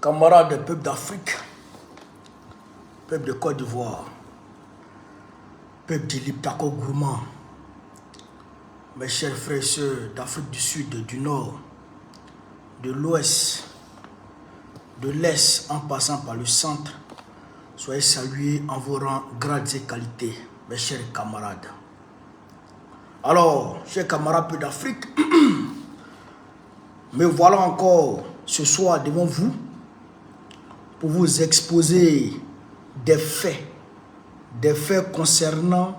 Camarades des peuples d'Afrique, peuple de Côte d'Ivoire, peuple de l'Iptako Gourmand, mes chers frères et sœurs d'Afrique du Sud, du Nord, de l'Ouest, de l'Est en passant par le centre, soyez salués en vos rangs, grades et qualités, mes chers camarades. Alors, chers camarades peu d'Afrique, me voilà encore ce soir devant vous pour vous exposer des faits concernant,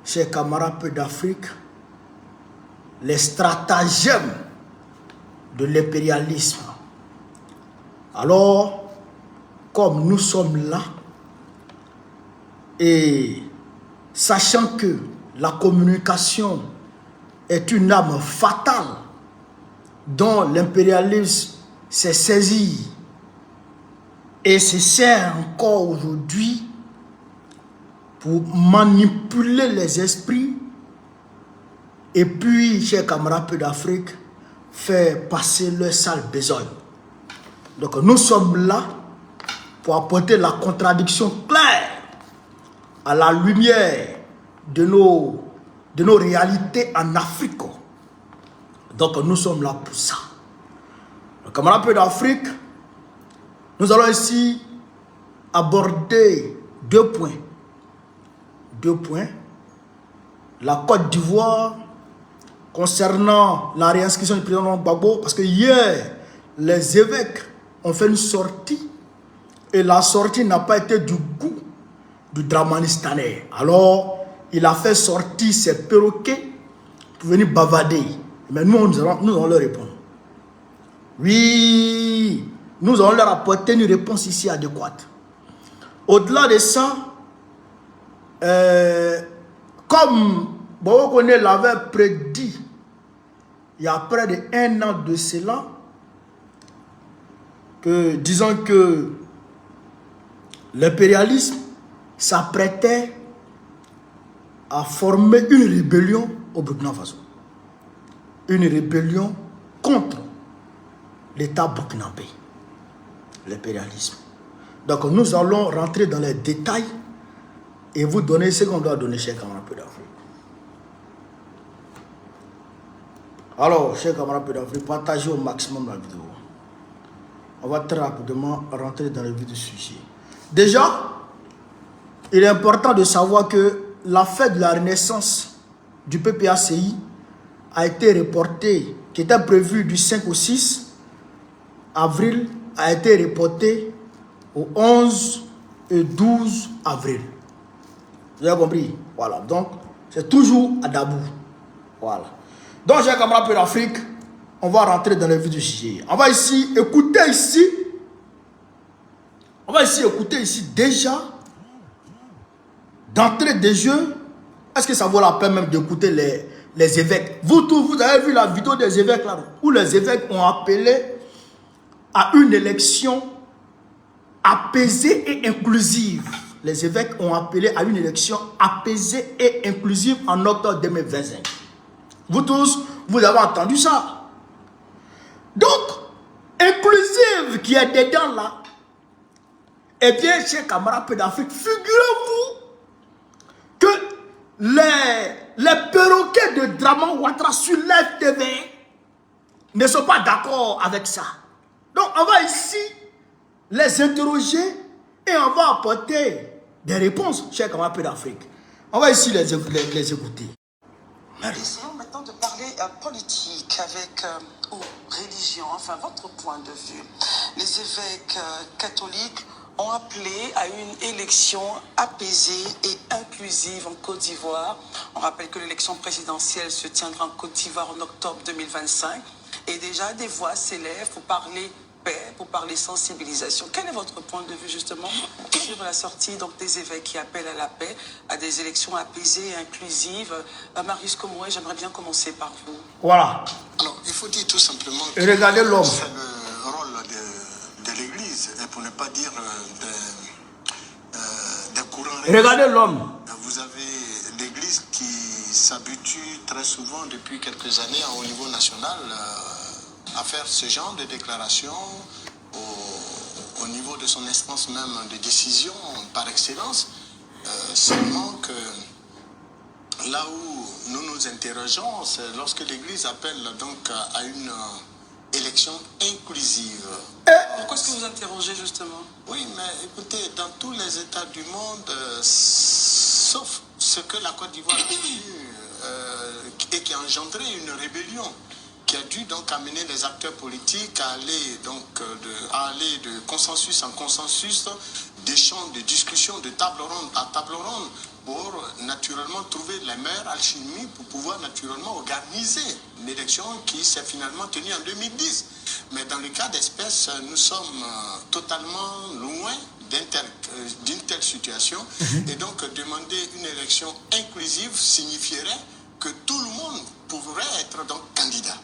chers camarades peu d'Afrique, les stratagèmes de l'impérialisme. Alors, comme nous sommes là, et sachant que la communication est une arme fatale dont l'impérialisme s'est saisi et se sert encore aujourd'hui pour manipuler les esprits et puis, chers camarades peu d'Afrique, faire passer leur sale besogne. Donc nous sommes là pour apporter la contradiction claire à la lumière de nos réalités en Afrique. Donc nous sommes là pour ça. Donc, camarades peu d'Afrique, nous allons ici aborder deux points. La Côte d'Ivoire concernant la réinscription du président Gbagbo, parce que hier, les évêques ont fait une sortie et la sortie n'a pas été du goût du Dramanistanais. Alors, il a fait sortir ses perroquets pour venir bavader. Mais nous allons leur répondre. Oui, nous allons leur apporter une réponse ici adéquate. Au-delà de ça, comme Bobo l'avait prédit il y a près d'1 an de cela, que disons que l'impérialisme s'apprêtait à former une rébellion au Burkina Faso. Une rébellion contre l'État burkinabé, l'impérialisme. Donc nous allons rentrer dans les détails et vous donner ce qu'on doit donner, chers camarades peu d'Afrique. Alors, chers camarades peu d'Afrique, partagez au maximum la vidéo. On va très rapidement rentrer dans le vif du sujet. Déjà, il est important de savoir que la fête de la renaissance du PPACI a été reportée, qui était prévue du 5 au 6 avril, a été reportée au 11 et 12 avril. Vous avez compris? Voilà. Donc, c'est toujours à Dabou. Voilà. Donc, chers camarades peu d'Afrique, on va rentrer dans le vif du sujet. On va ici écouter déjà, d'entrée des jeux. Est-ce que ça vaut la peine même d'écouter les évêques? Vous avez vu la vidéo des évêques là, où les évêques ont appelé à une élection apaisée et inclusive. Les évêques ont appelé à une élection apaisée et inclusive en octobre 2025. Vous tous, vous avez entendu ça. Donc, inclusive qui est dedans là, eh bien, chers camarades peu d'Afrique, figurez-vous que les perroquets de Draman Ouattara sur la TV ne sont pas d'accord avec ça. Donc, on va ici les interroger et on va apporter des réponses, chers camarades peu d'Afrique. On va ici les écouter. Essayons maintenant de parler politique avec ou religion, enfin votre point de vue. Les évêques catholiques ont appelé à une élection apaisée et inclusive en Côte d'Ivoire. On rappelle que l'élection présidentielle se tiendra en Côte d'Ivoire en octobre 2025 et déjà des voix s'élèvent pour parler paix, pour parler sensibilisation. Quel est votre point de vue justement sur la sortie donc, des évêques qui appellent à la paix, à des élections apaisées et inclusives? Marius Komoué, j'aimerais bien commencer par vous. Voilà. Alors, il faut dire tout simplement que regardez l'homme. C'est le rôle de l'Église, et pour ne pas dire des courants. Regardez l'homme. Vous avez l'Église qui s'habitue très souvent depuis quelques années au niveau national à faire ce genre de déclarations aux niveau de son instance même de décision par excellence. Seulement que là où nous nous interrogeons, c'est lorsque l'Église appelle donc à une élection inclusive. Pourquoi est-ce que vous interrogez justement? Oui, mais écoutez, dans tous les États du monde, sauf ce que la Côte d'Ivoire a eu et qui a engendré une rébellion, qui a dû donc amener les acteurs politiques à aller de consensus en consensus, d'échanges, de discussions, de table ronde à table ronde, pour naturellement trouver les meilleures alchimies pour pouvoir naturellement organiser l'élection qui s'est finalement tenue en 2010. Mais dans le cas d'espèce, nous sommes totalement loin d'une telle situation. Et donc demander une élection inclusive signifierait que tout le monde pourrait être donc candidat.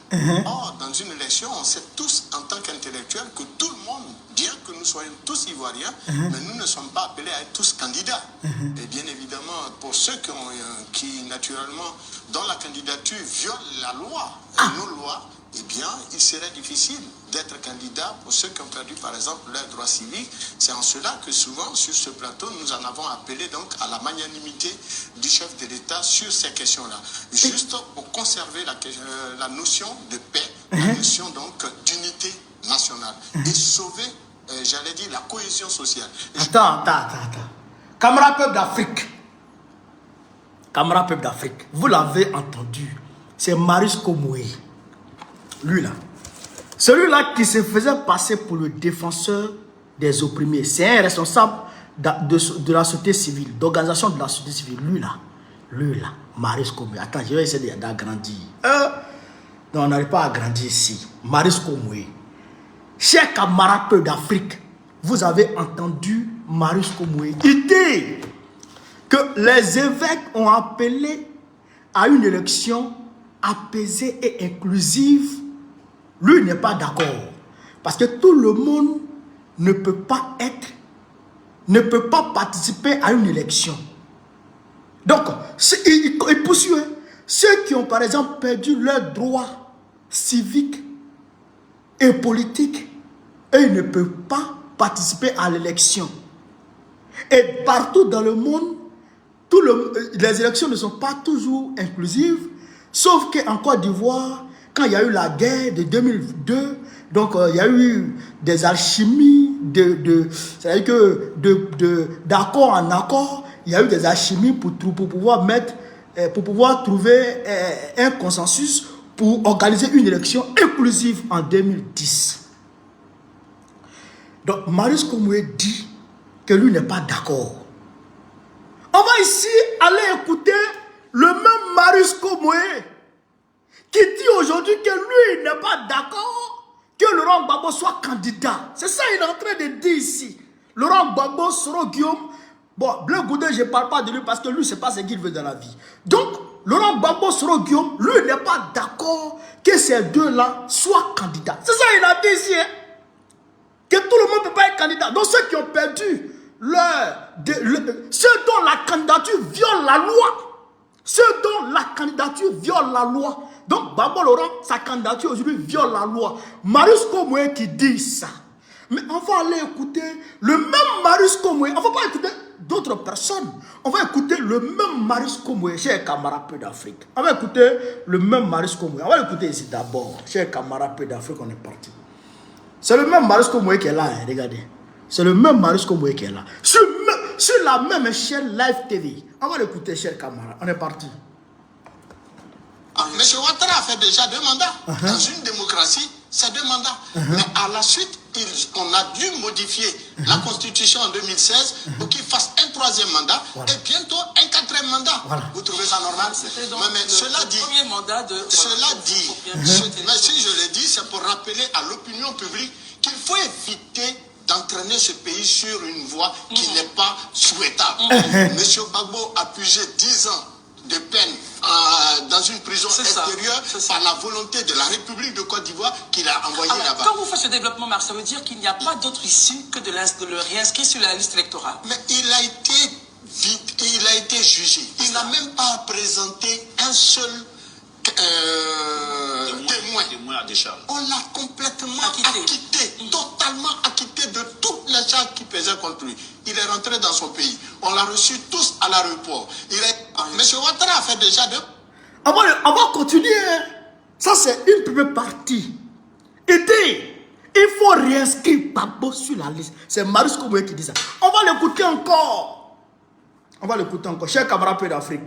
Or, dans une élection, on sait tous en tant qu'intellectuels que tout le monde, bien que nous soyons tous ivoiriens, mais nous ne sommes pas appelés à être tous candidats. Et bien évidemment, pour ceux qui naturellement, dont la candidature viole la loi, nos lois, eh bien, il serait difficile d'être candidat pour ceux qui ont perdu, par exemple, leurs droits civiques. C'est en cela que souvent, sur ce plateau, nous en avons appelé donc à la magnanimité du chef de l'État sur ces questions-là. Juste pour conserver la notion de paix, la notion donc d'unité nationale et sauver, j'allais dire, la cohésion sociale. Attends. Camarades peuple d'Afrique, vous l'avez entendu, c'est Marius Komoué. Lui là, celui-là qui se faisait passer pour le défenseur des opprimés, c'est un responsable de la société civile, d'organisation de la société civile. Lui là, Marius Komoué. Attends, je vais essayer d'agrandir. Non, on n'arrive pas à agrandir ici. Marius Komoué. Chers camarades peuple d'Afrique, vous avez entendu Marius Komoué. Il dit que les évêques ont appelé à une élection apaisée et inclusive. Lui n'est pas d'accord. Parce que tout le monde ne peut pas participer à une élection. Donc, il poursuit. Ceux qui ont par exemple perdu leurs droits civiques et politiques, ils ne peuvent pas participer à l'élection. Et partout dans le monde, les élections ne sont pas toujours inclusives, sauf qu'en Côte d'Ivoire, quand il y a eu la guerre de 2002, donc il y a eu des alchimies, c'est-à-dire que d'accord en accord, il y a eu des alchimies pour pouvoir trouver un consensus pour organiser une élection inclusive en 2010. Donc Marius Komoué dit que lui n'est pas d'accord. On va ici aller écouter le même Marius Komoué qui dit aujourd'hui que lui n'est pas d'accord que Laurent Gbagbo soit candidat. C'est ça qu'il est en train de dire ici. Laurent Gbagbo, Soro Guillaume. Bon, Bleu Goudé, je ne parle pas de lui parce que lui, ce n'est pas ce qu'il veut dans la vie. Donc, Laurent Gbagbo, Soro Guillaume, lui n'est pas d'accord que ces deux-là soient candidats. C'est ça qu'il a dit ici. Hein? Que tout le monde ne peut pas être candidat. Donc, ceux qui ont perdu ceux dont la candidature viole la loi. Ceux dont la candidature viole la loi. Donc, Gbagbo Laurent, sa candidature aujourd'hui viole la loi. Marius Komoué qui dit ça. Mais on va aller écouter le même Marius Komoué. On ne va pas écouter d'autres personnes. On va écouter le même Marius Komoué, chers camarades peu d'Afrique. On va écouter le même Marius Komoué. On va l'écouter ici d'abord. Chers camarades peu d'Afrique, on est parti. C'est le même Marius Komoué qui est là, hein, regardez. C'est le même Marius Komoué qui est là. Sur la même chaîne Live TV. On va l'écouter, chers camarades. On est parti. M. Ouattara a fait déjà 2 mandats. Dans une démocratie, c'est 2 mandats. Mais à la suite, on a dû modifier la Constitution en 2016 pour qu'il fasse un 3e mandat et bientôt un 4e mandat. Vous trouvez ça normal? Mais cela dit, mais si je le dis, c'est pour rappeler à l'opinion publique qu'il faut éviter d'entraîner ce pays sur une voie qui n'est pas souhaitable. M. Gbagbo a purgé 10 ans de peine dans une prison intérieure par la volonté de la République de Côte d'Ivoire qu'il a envoyé là-bas. Quand vous faites ce développement, Marc, ça veut dire qu'il n'y a pas d'autre issue que de le réinscrire sur la liste électorale. Mais il a été jugé. Il n'a même pas présenté un seul témoin témoin à décharge. On l'a complètement acquitté, totalement acquitté de toutes les charges qui pesaient contre lui. Il est rentré dans son pays. On l'a reçu tous à l'aéroport. Monsieur Ouattara a fait déjà deux. On va continuer. Ça, c'est une première partie. Il faut réinscrire Gbagbo sur la liste. C'est Marius Koumoé qui dit ça. On va l'écouter encore. Chers camarades peu d'Afrique.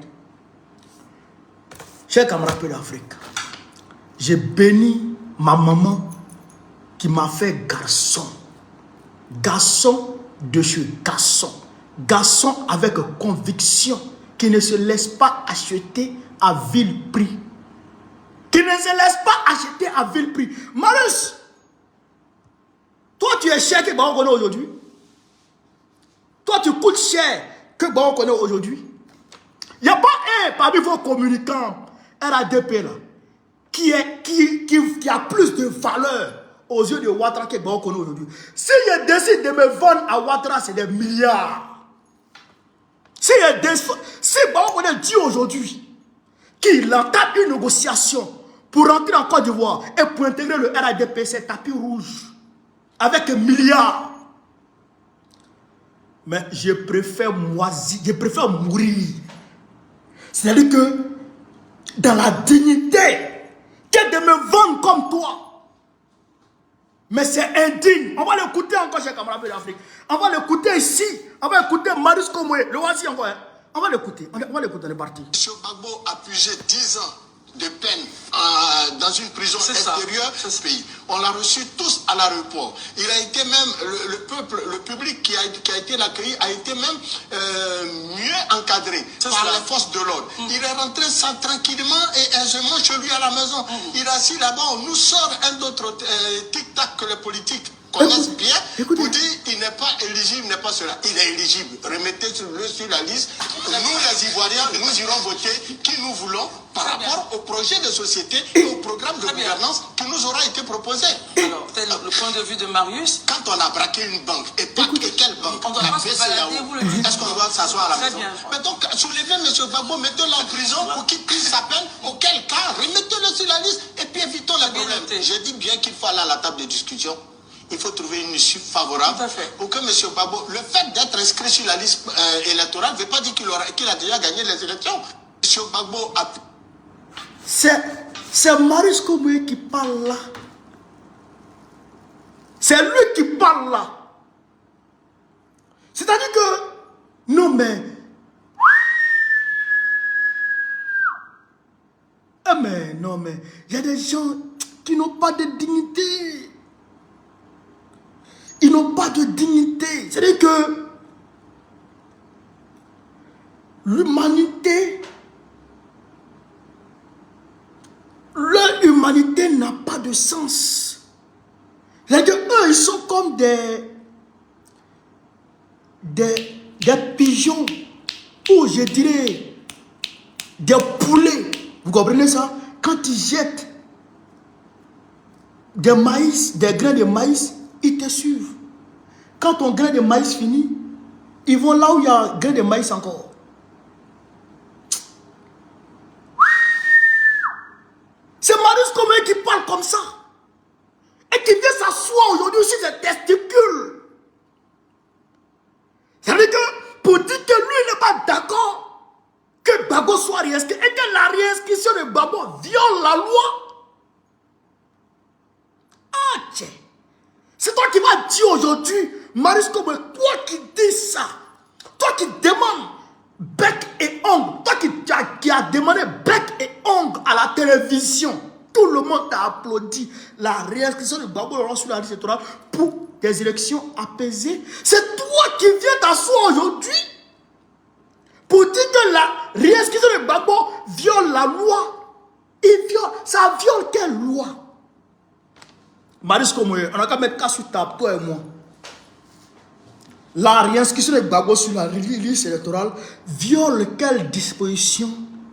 J'ai béni ma maman qui m'a fait garçon. Garçon de chez garçon. Garçon avec conviction. Qui ne se laisse pas acheter à vil prix. Marius, toi tu es cher que Gbagbo connaît aujourd'hui. Toi tu coûtes cher que Gbagbo connaît aujourd'hui. Il n'y a pas un parmi vos communicants RADP là qui a plus de valeur aux yeux de Ouattara que Gbagbo connaît aujourd'hui. Si je décide de me vendre à Ouattara, c'est des milliards. Si Gbagbo dit aujourd'hui qu'il entame une négociation pour rentrer en Côte d'Ivoire et pour intégrer le RADP, c'est tapis rouge avec un milliard. Mais je préfère moisir, je préfère mourir. C'est-à-dire que dans la dignité que de me vendre comme toi. Mais c'est indigne. On va l'écouter encore chez camarades d'Afrique. On va l'écouter ici. On va écouter Marius Koumoé. Le voici encore. Hein. On va l'écouter. On est parti. M. Gbagbo a purgé 10 ans de peine dans une prison intérieure de ce pays. On l'a reçu tous à l'aéroport. Il a été même, le public qui a été l'accueilli a été même mieux encadré par les forces de l'ordre. Il est rentré tranquillement et aisément chez lui à la maison. Il est assis là-bas, on nous sort un autre tic-tac que les politiques connaissent bien pour dire il n'est pas éligible, il n'est pas cela. Il est éligible. Remettez-le sur la liste. Nous, les Ivoiriens, nous irons voter qui nous voulons par rapport au projet de société et au programme de gouvernance qui nous aura été proposé. Alors, tel le point de vue de Marius. Quand on a braqué une banque, et pas que quelle banque, on doit pas se balader, vous le dites. Est-ce qu'on doit s'asseoir à la maison? Bien. Mais donc, soulevez M. Gbagbo, mettez-le en prison pour qu'il puisse sa peine. Auquel cas, remettez-le sur la liste et puis évitons les problèmes. Je dis bien qu'il faut aller à la table de discussion. Il faut trouver une issue favorable pour que M. Gbagbo, le fait d'être inscrit sur la liste électorale ne veut pas dire qu'il a déjà gagné les élections. M. Gbagbo a... C'est Marius Koumoé qui parle là. C'est lui qui parle là. C'est-à-dire que, non mais il y a des gens qui n'ont pas de dignité. Ils n'ont pas de dignité. C'est-à-dire que l'humanité, leur humanité n'a pas de sens. C'est-à-dire qu'eux, ils sont comme des pigeons, ou je dirais des poulets. Vous comprenez ça? Quand ils jettent des grains de maïs, ils te suivent. Quand ton grain de maïs finit, ils vont là où il y a un grain de maïs encore. C'est Marius Koumoé qui parle comme ça. Et qui vient s'asseoir aujourd'hui sur ses testicules. Ça veut dire que pour dire que lui n'est pas d'accord que Gbagbo soit réinscrit et que la réinscription de Gbagbo viole la loi. Ah tiens. C'est toi qui vas dire aujourd'hui, Marius Koumoé, toi qui dis ça, toi qui demandes bec et ongle, toi qui as demandé bec et ongle à la télévision, tout le monde t'a applaudi la réinscription de Gbagbo sur la liste électorale pour des élections apaisées. C'est toi qui viens t'asseoir aujourd'hui pour dire que la réinscription de Gbagbo viole la loi. Ça viole quelle loi? Marius Koumoé, on n'a qu'à mettre cas sur table, toi et moi. La réinscription de Gbagbo sur la liste électorale viole quelle disposition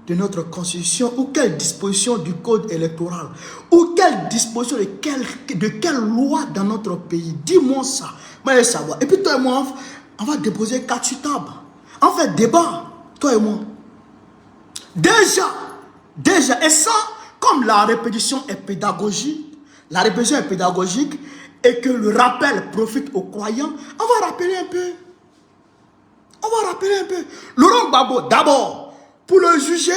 de notre constitution ou quelle disposition du code électoral ou quelle disposition de quelle loi dans notre pays? Dis-moi ça. Moi, je veux savoir. Et puis toi et moi, on va déposer 4 sur table. On fait débat, toi et moi. Déjà, et ça, comme la répétition est pédagogique, et que le rappel profite aux croyants, on va rappeler un peu. Laurent Gbagbo, d'abord, pour le juger,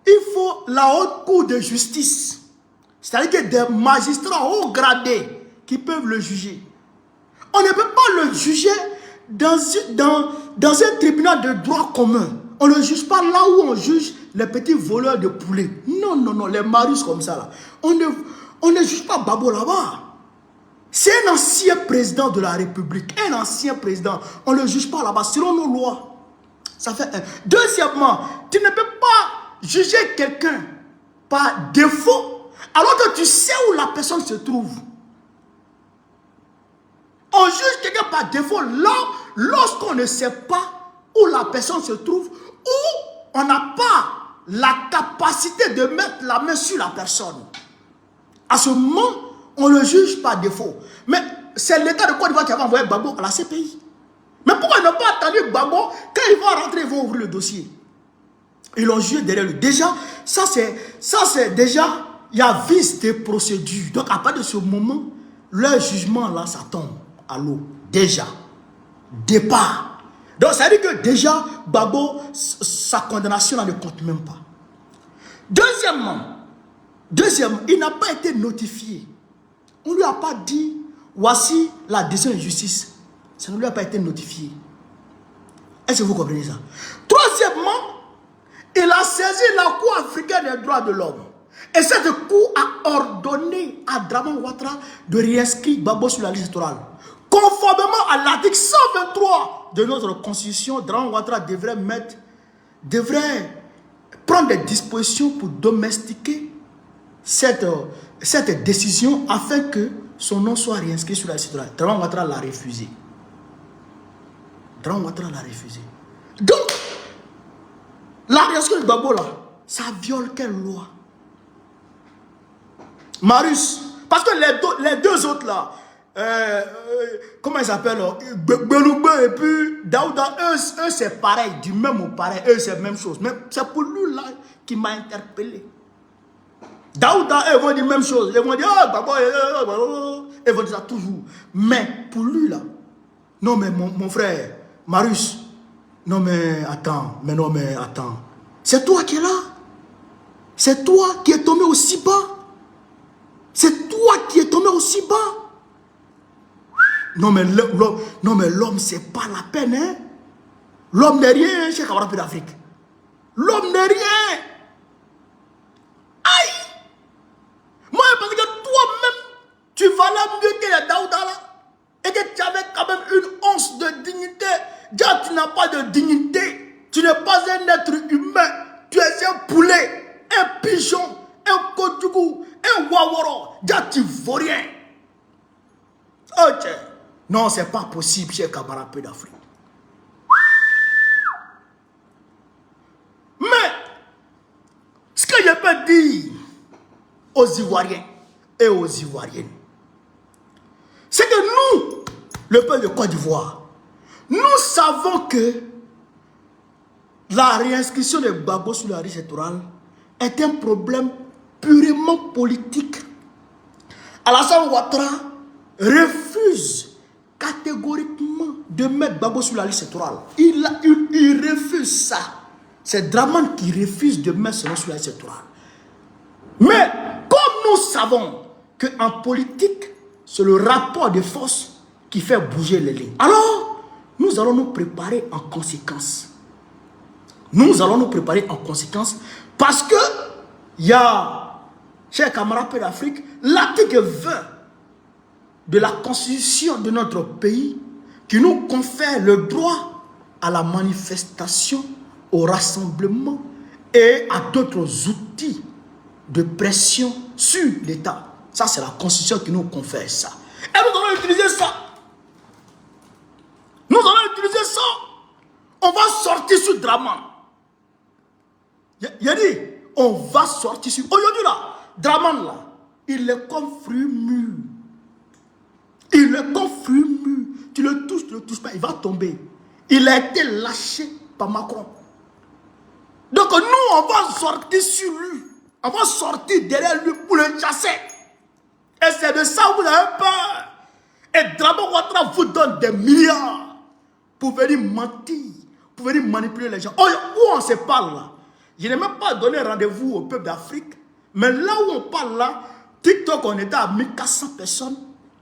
il faut la haute cour de justice. C'est-à-dire que des magistrats haut gradés qui peuvent le juger. On ne peut pas le juger dans un tribunal de droit commun. On ne le juge pas là où on juge les petits voleurs de poulet. Non, les Marius comme ça là. On ne juge pas Gbagbo là-bas. C'est un ancien président de la République, un ancien président. On ne le juge pas là-bas, selon nos lois. Ça fait un. Deuxièmement, tu ne peux pas juger quelqu'un par défaut, alors que tu sais où la personne se trouve. On juge quelqu'un par défaut lorsqu'on ne sait pas où la personne se trouve, ou on n'a pas la capacité de mettre la main sur la personne. À ce moment, on le juge par défaut. Mais c'est l'État de Côte d'Ivoire qui avait envoyé Gbagbo à la CPI. Mais pourquoi ils n'ont pas attendu Gbagbo? Quand ils vont rentrer, ils vont ouvrir le dossier. Ils l'ont jugé derrière lui. Déjà, ça c'est déjà, il y a vice des procédures. Donc à partir de ce moment, leur jugement là, ça tombe à l'eau. Déjà. Départ. Donc ça veut dire que déjà, Gbagbo, sa condamnation là, ne compte même pas. Deuxièmement, il n'a pas été notifié. On ne lui a pas dit, voici la décision de justice. Ça ne lui a pas été notifié. Est-ce que vous comprenez ça? Troisièmement, il a saisi la Cour africaine des droits de l'homme. Et cette Cour a ordonné à Dramane Ouattara de réinscrire Gbagbo sur la liste électorale. Conformément à l'article 123 de notre constitution, Dramane Ouattara devrait prendre des dispositions pour domestiquer cette décision afin que son nom soit réinscrit sur la liste électorale. Dramane Ouattara l'a refusé. Donc, la réinscription de Gbagbo là, ça viole quelle loi? Marius, parce que les deux autres là, comment ils s'appellent? Belougbe et puis Daouda, eux c'est pareil, du même au pareil, eux c'est la même chose. Mais c'est pour lui là qui m'a interpellé. Daouda, eux vont dire la même chose. Ils vont dire, oh, Gbagbo, ils vont dire ça toujours. Mais pour lui là, non mais mon frère, Marius, non mais attends. C'est toi qui es là. C'est toi qui es tombé aussi bas. Non mais l'homme c'est pas la peine, hein. L'homme n'est rien chez Camarade d'Afrique. L'homme n'est rien. Aïe. Moi je pense que toi-même tu valais mieux que les Daouda là. Et que tu avais quand même une once de dignité. Déjà tu n'as pas de dignité. Tu n'es pas un être humain. Tu es un poulet, un pigeon, un kodougou, un waworo. Déjà tu ne vaux rien. Ok. Non, c'est pas possible chez Camarade d'Afrique. Mais, ce que je peux dire aux Ivoiriens et aux Ivoiriennes, c'est que nous, le peuple de Côte d'Ivoire, nous savons que la réinscription de Gbagbo sur la liste électorale est un problème purement politique. Alassane Ouattara refuse catégoriquement de mettre Gbagbo sur la liste électorale. Il refuse ça. C'est Dramane qui refuse de mettre son nom sur la liste électorale. Mais comme nous savons qu'en politique, c'est le rapport de force qui fait bouger les lignes. Alors, nous allons nous préparer en conséquence. Parce que il y a, chers camarades d'Afrique, l'article 20 de la constitution de notre pays qui nous confère le droit à la manifestation, au rassemblement et à d'autres outils de pression sur l'État. Ça, c'est la constitution qui nous confère ça. Et nous allons utiliser ça. On va sortir sur Dramane. Il a dit, on va sortir sur... Aujourd'hui là, Dramane là, il est comme fruit mûr. Tu le touches pas, il va tomber. Il a été lâché par Macron. Donc nous, on va sortir sur lui. On va sortir derrière lui pour le chasser. Et c'est de ça que vous avez peur. Et Draman Ouattara vous donne des milliards pour venir mentir, pour venir manipuler les gens. Oh, où on se parle là? Je n'ai même pas donné rendez-vous au peuple d'Afrique. Mais là où on parle là, TikTok, on était à 1400 personnes.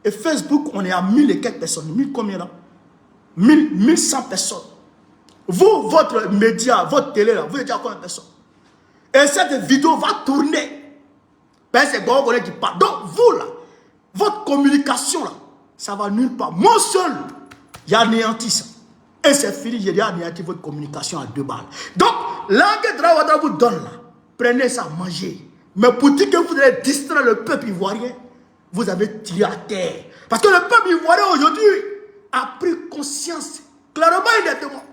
Et Facebook, on est à 1000 et quelques personnes. 1000 combien là? 1100 personnes. Vous, votre média, votre télé là, vous êtes à combien de personnes? Et cette vidéo va tourner. Ben, c'est Gogo qui parle. Donc, vous là, votre communication là, ça va nulle part. Moi seul, j'ai anéanti ça. Et c'est fini, j'ai anéanti votre communication à 2 balles. Donc, là que Draman Ouattara vous donne là, prenez ça, mangez. Mais pour dire que vous allez distraire le peuple ivoirien, vous avez tiré à terre. Parce que le peuple ivoirien aujourd'hui a pris conscience, clairement et nettement,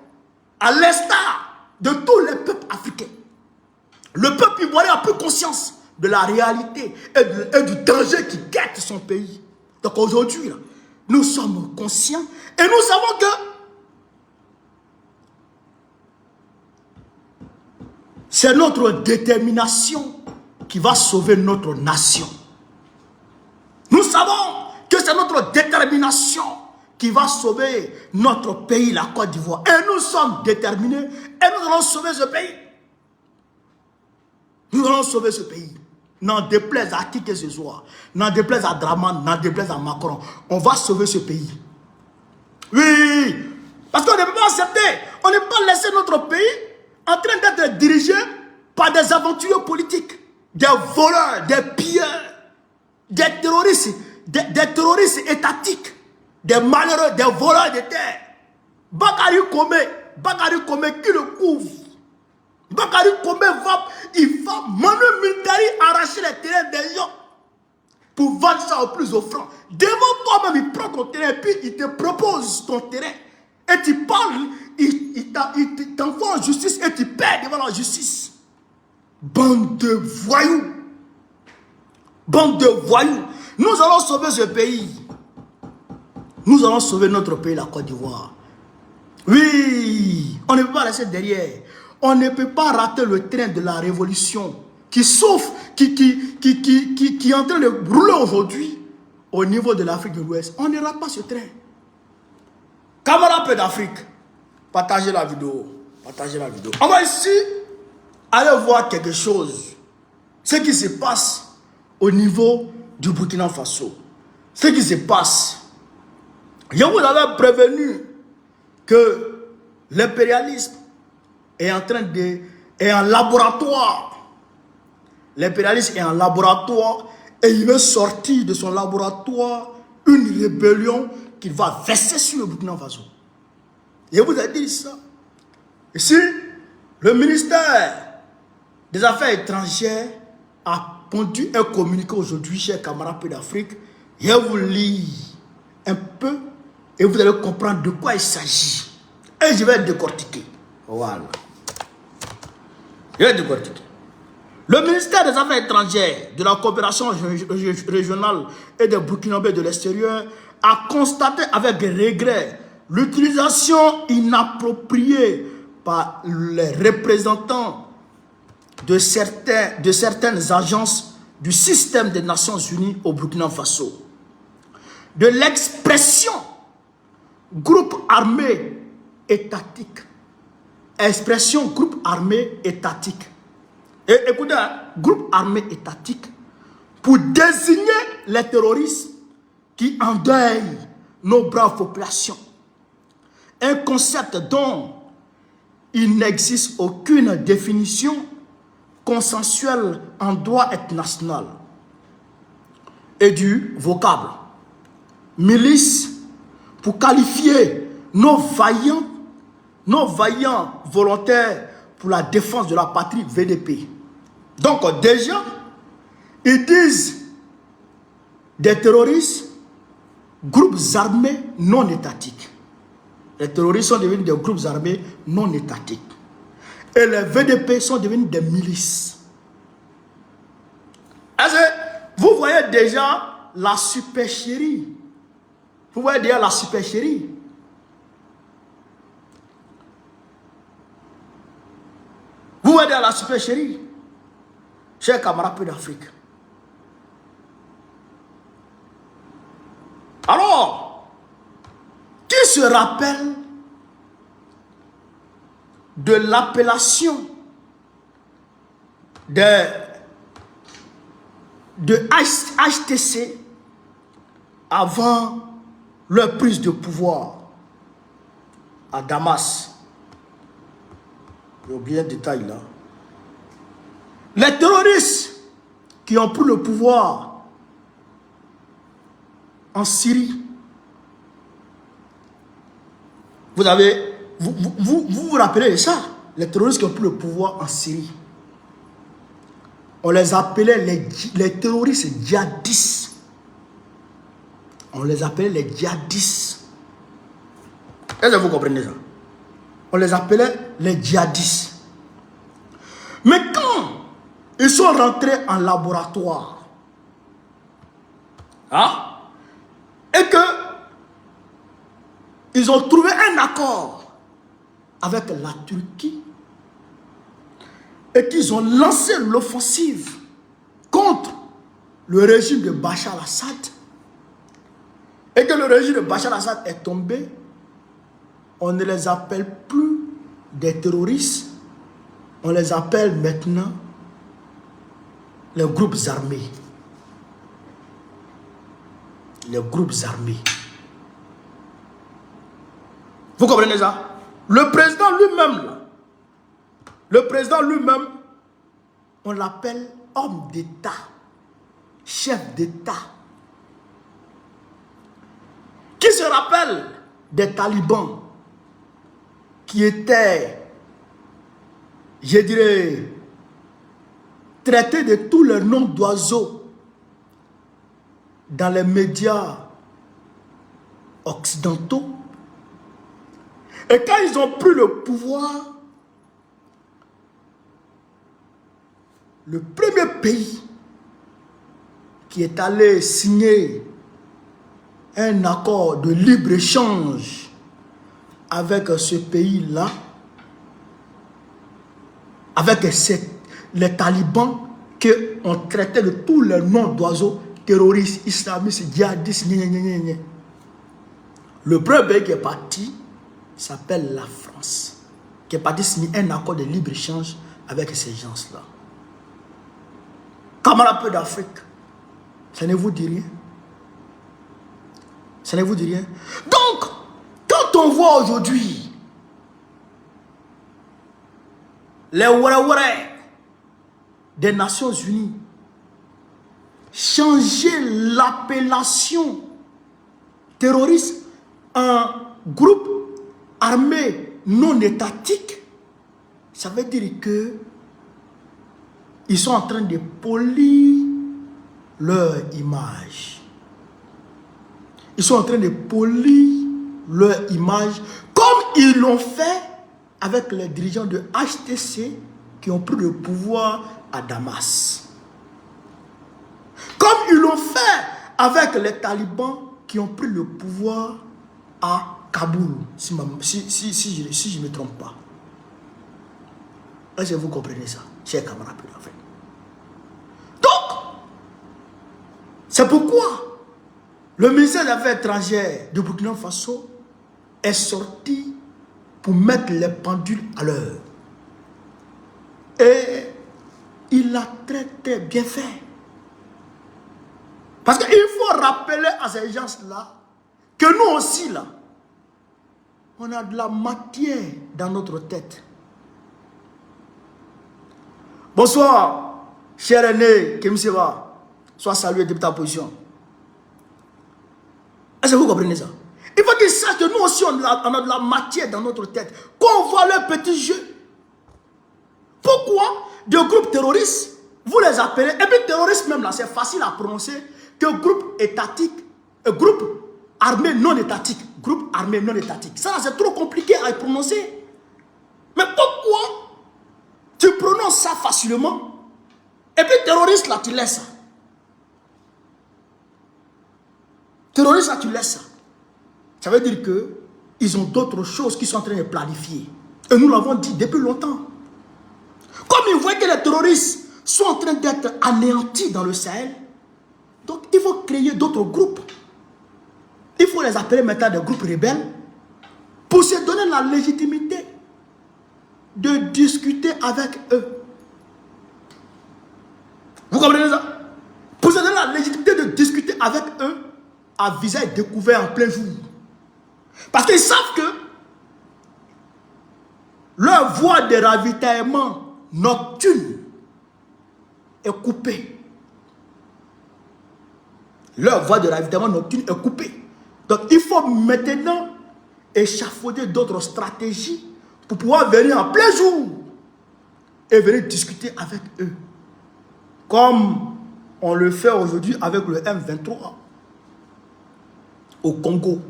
à l'instar de tous les peuples africains. Le peuple ivoirien a pris conscience de la réalité et du danger qui guette son pays. Donc aujourd'hui, nous sommes conscients et nous savons que c'est notre détermination qui va sauver notre nation. Nous savons que c'est notre détermination qui va sauver notre pays, la Côte d'Ivoire. Et nous sommes déterminés et nous allons sauver ce pays. Nous allons sauver ce pays. N'en déplaise à qui que ce soit. N'en déplaise à Draman, n'en déplaise à Macron. On va sauver ce pays. Oui. Parce qu'on ne peut pas accepter. On ne peut pas laisser notre pays en train d'être dirigé par des aventuriers politiques. Des voleurs, des pilleurs, des terroristes étatiques, des malheureux, des voleurs de terre. Bakary Kome qui le couvre. Bakary Kome il va Manu Militari arracher les terrains des gens pour vendre ça au plus offrant. Devant toi-même, il prend ton terrain et puis il te propose ton terrain. Et tu parles, il t'envoie en justice et tu perds devant la justice. Bande de voyous. Bande de voyous. Nous allons sauver ce pays. Nous allons sauver notre pays, la Côte d'Ivoire. Oui, on ne peut pas laisser derrière. On ne peut pas rater le train de la révolution qui souffre, qui est en train de rouler aujourd'hui au niveau de l'Afrique de l'Ouest. On ne rate pas ce train. Camarades d'Afrique, partagez la vidéo. Partagez la vidéo. On va ici aller voir quelque chose. Ce qui se passe au niveau du Burkina Faso. Ce qui se passe. Je vous avais prévenu que l'impérialisme est en train de... est en laboratoire. L'impérialisme est en laboratoire et il veut sortir de son laboratoire une rébellion qu'il va verser sur le Burkina Faso. Je vous ai dit ça. Ici, le ministère des Affaires étrangères a pondu un communiqué aujourd'hui, chers camarades d'Afrique. Je vais vous lire un peu et vous allez comprendre de quoi il s'agit. Et je vais décortiquer. Voilà. Je vais décortiquer. Le ministère des Affaires étrangères, de la coopération régionale et des Burkinabés de l'extérieur a constaté avec regret l'utilisation inappropriée par les représentants de certaines agences du système des Nations Unies au Burkina Faso de l'expression groupe armé étatique. Expression groupe armé étatique. Et écoutez, groupe armé étatique pour désigner les terroristes qui endeuillent nos braves populations. Un concept dont il n'existe aucune définition consensuelle en droit international. Et du vocable milice pour qualifier nos vaillants volontaires pour la défense de la patrie VDP. Donc déjà, ils disent des terroristes, groupes armés non étatiques. Les terroristes sont devenus des groupes armés non étatiques. Et les VDP sont devenus des milices. Vous voyez déjà la supercherie. Vous voyez déjà la supercherie. Vous voyez déjà la supercherie. chers camarades d'Afrique. Alors, qui se rappelle de l'appellation de HTC avant leur prise de pouvoir à Damas? J'ai oublié un détail là. Les terroristes qui ont pris le pouvoir en Syrie, vous vous rappelez de ça? Les terroristes qui ont pris le pouvoir en Syrie, on les appelait les terroristes djihadistes. On les appelait les djihadistes. Est-ce que vous comprenez ça? On les appelait les djihadistes. Mais quand ils sont rentrés en laboratoire, et que ils ont trouvé un accord avec la Turquie, et qu'ils ont lancé l'offensive contre le régime de Bachar al-Assad, et que le régime de Bachar al-Assad est tombé, on ne les appelle plus des terroristes, on les appelle maintenant les groupes armés. Les groupes armés. Vous comprenez ça? Le président lui-même, on l'appelle homme d'État, chef d'État. Qui se rappelle des talibans qui étaient, je dirais, traités de tous les noms d'oiseaux dans les médias occidentaux? Et quand ils ont pris le pouvoir, le premier pays qui est allé signer un accord de libre-échange avec ce pays-là, avec les talibans qui ont traité de tous les noms d'oiseaux, terroristes, islamistes, djihadistes, le premier pays qui est parti s'appelle la France, qui est parti signer un accord de libre-échange avec ces gens-là. Camarades d'Afrique, ça ne vous dit rien? Ça ne vous dit rien? Donc, quand on voit aujourd'hui les Ouarawara des Nations Unies changer l'appellation terroriste en groupe armé non étatique, ça veut dire que ils sont en train de polir leur image. Ils sont en train de polir leur image comme ils l'ont fait avec les dirigeants de HTC qui ont pris le pouvoir à Damas. Comme ils l'ont fait avec les talibans qui ont pris le pouvoir à Kaboul, si je ne me trompe pas. Est-ce que vous comprenez ça, chers camarades d'Afrique? Donc, c'est pourquoi le ministère des Affaires étrangères de Burkina Faso est sorti pour mettre les pendules à l'heure. Et il l'a très très bien fait. Parce qu'il faut rappeler à ces gens-là que nous aussi, là, on a de la matière dans notre tête. Bonsoir, cher aîné, Kemseva. Sois salué depuis ta position. Est-ce que vous comprenez ça? Il faut qu'ils sachent que nous aussi, on a de la matière dans notre tête. Quand on voit leurs petits jeux. Pourquoi des groupes terroristes, vous les appelez, et puis terroristes même là, c'est facile à prononcer, que groupe étatique, groupe armé non étatique, groupe armé non étatique. Ça c'est trop compliqué à prononcer. Mais pourquoi tu prononces ça facilement, et puis terroriste là, tu laisses ça? Terroriste là, tu laisses ça. Ça veut dire qu'ils ont d'autres choses qui sont en train de planifier. Et nous l'avons dit depuis longtemps. Comme ils voient que les terroristes sont en train d'être anéantis dans le Sahel. Donc, il faut créer d'autres groupes. Il faut les appeler maintenant des groupes rebelles pour se donner la légitimité de discuter avec eux. Vous comprenez ça? Pour se donner la légitimité de discuter avec eux à visage découvert en plein jour. Parce qu'ils savent que leur voie de ravitaillement nocturne est coupée. Leur voie de ravitaillement nocturne est coupée. Donc il faut maintenant échafauder d'autres stratégies pour pouvoir venir en plein jour et venir discuter avec eux. Comme on le fait aujourd'hui avec le M23 au Congo.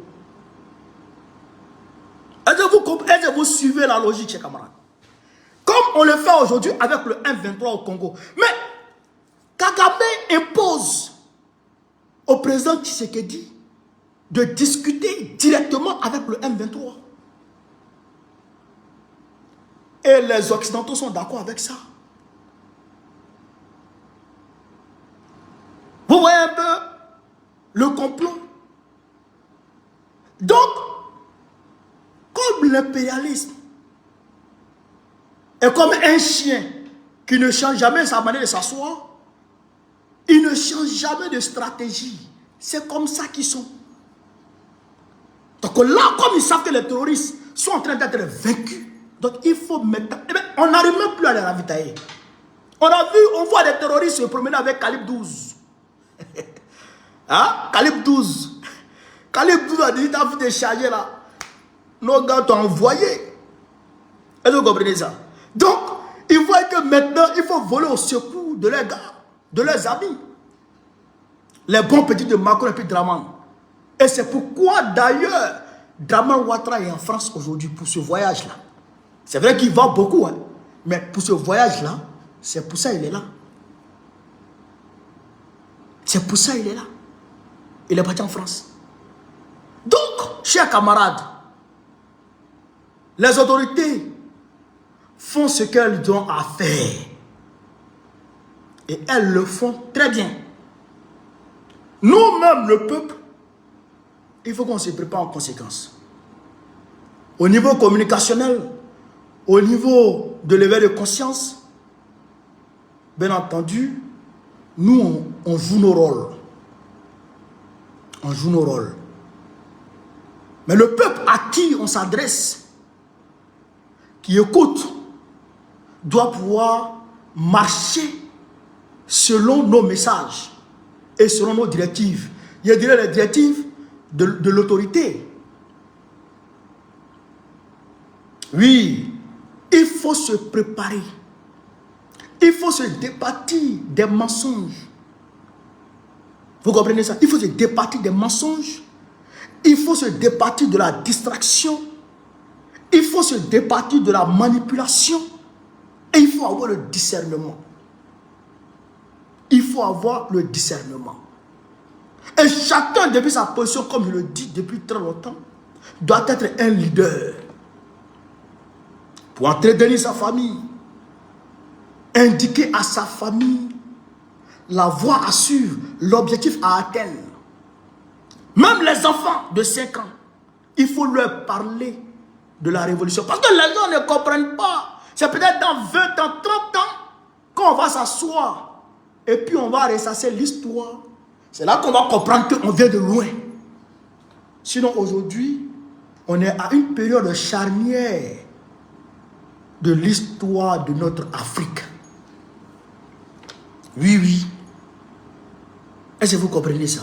Est-ce que vous suivez la logique, chers camarades? Comme on le fait aujourd'hui avec le M23 au Congo. Mais Kagame impose au président Tshisekedi de discuter directement avec le M23. Et les Occidentaux sont d'accord avec ça. Vous voyez un peu le complot? Donc, comme l'impérialisme est comme un chien qui ne change jamais sa manière de s'asseoir, il ne change jamais de stratégie. C'est comme ça qu'ils sont. Donc là, comme ils savent que les terroristes sont en train d'être vaincus, donc il faut maintenant... Eh bien, on n'arrive même plus à les ravitailler. On voit des terroristes se promener avec Calibre 12. Hein? Calibre 12. Calibre 12 a dit, t'as vu décharger là. Nos gars t'ont envoyé. Est-ce que vous comprenez ça? Donc, ils voient que maintenant, il faut voler au secours de leurs gars, de leurs amis. Les bons petits de Macron et puis Draman. Et c'est pourquoi d'ailleurs, Draman Ouattara est en France aujourd'hui pour ce voyage-là. C'est vrai qu'il va beaucoup, hein, mais pour ce voyage-là, c'est pour ça qu'il est là. C'est pour ça qu'il est là. Il est parti en France. Donc, chers camarades, les autorités font ce qu'elles ont à faire. Et elles le font très bien. Nous-mêmes, le peuple, il faut qu'on se prépare en conséquence. Au niveau communicationnel, au niveau de l'éveil de conscience, bien entendu, nous, on joue nos rôles. On joue nos rôles. Mais le peuple à qui on s'adresse, qui écoute, doit pouvoir marcher selon nos messages et selon nos directives. Je dirais les directives de l'autorité. Oui, il faut se préparer. Il faut se départir des mensonges. Vous comprenez ça? Il faut se départir des mensonges. Il faut se départir de la distraction. Il faut se départir de la manipulation. Et il faut avoir le discernement. Il faut avoir le discernement. Et chacun, depuis sa position, comme je le dis depuis très longtemps, doit être un leader. Pour entretenir sa famille. Indiquer à sa famille la voie à suivre, l'objectif à atteindre. Même les enfants de 5 ans, il faut leur parler de la révolution. Parce que les gens ne comprennent pas. C'est peut-être dans 20 ans, 30 ans, qu'on va s'asseoir et puis on va ressasser l'histoire. C'est là qu'on va comprendre qu'on vient de loin. Sinon aujourd'hui, on est à une période charnière de l'histoire de notre Afrique. Oui, oui. Est-ce que vous comprenez ça?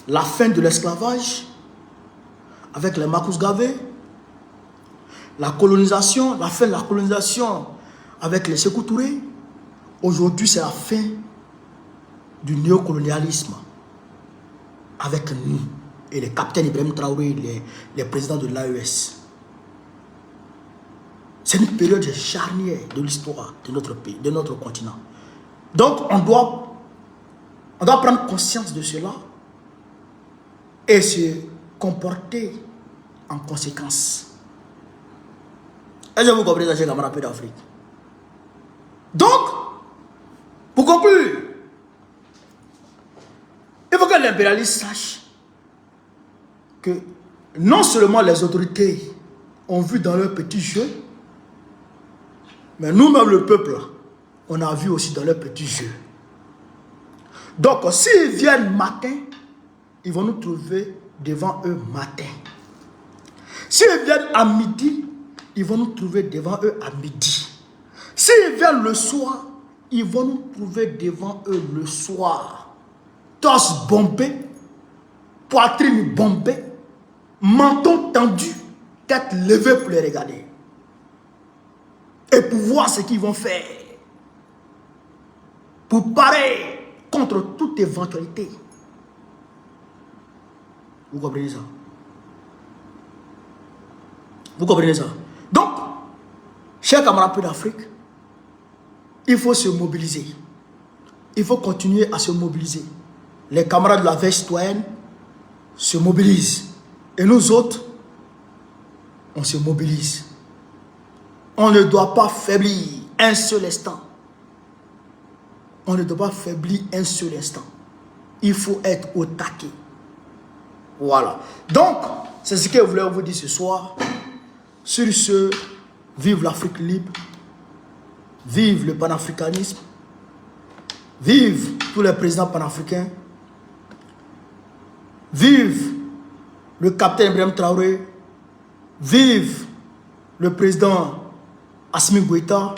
La fin de l'esclavage avec les Marcus Garvey, la colonisation, la fin de la colonisation avec les Sékou Touré. Aujourd'hui, c'est la fin du néocolonialisme avec nous et les capitaines Ibrahim Traoré, les présidents de l'AES. C'est une période charnière de l'histoire de notre pays, de notre continent. Donc, on doit prendre conscience de cela et se comporter en conséquence. Est-ce que vous comprenez ça, chers camarades d'Afrique? Donc, conclure, il faut que l'impérialiste sache que non seulement les autorités ont vu dans leur petit jeu, mais nous-mêmes, le peuple, on a vu aussi dans leur petit jeu. Donc, s'ils viennent matin, ils vont nous trouver devant eux matin. S'ils viennent à midi, ils vont nous trouver devant eux à midi. S'ils viennent le soir, ils vont nous trouver devant eux le soir. Torse bombé, poitrine bombée, menton tendu, tête levée pour les regarder. Et pour voir ce qu'ils vont faire. Pour parer contre toute éventualité. Vous comprenez ça? Vous comprenez ça? Donc, chers camarades d'Afrique, il faut se mobiliser. Il faut continuer à se mobiliser. Les camarades de la veille citoyenne se mobilisent. Et nous autres, on se mobilise. On ne doit pas faiblir un seul instant. On ne doit pas faiblir un seul instant. Il faut être au taquet. Voilà. Donc, c'est ce que je voulais vous dire ce soir. Sur ce, vive l'Afrique libre. Vive le panafricanisme. Vive tous les présidents panafricains. Vive le capitaine Ibrahim Traoré. Vive le président Assimi Goïta.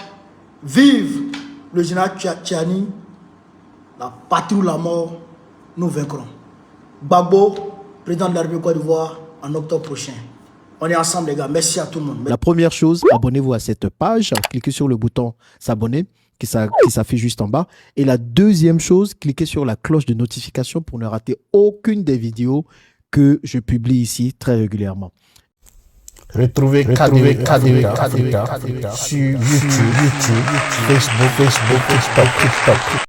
Vive le général Tchiani. La patrie ou la mort, nous vaincrons. Gbagbo, président de la République Côte d'Ivoire, en octobre prochain. On est ensemble, les gars. Merci à tout le monde. La première chose, abonnez-vous à cette page. Cliquez sur le bouton s'abonner qui s'affiche juste en bas. Et la deuxième chose, cliquez sur la cloche de notification pour ne rater aucune des vidéos que je publie ici très régulièrement. Retrouvez KDV Africa sur YouTube, Facebook, TikTok.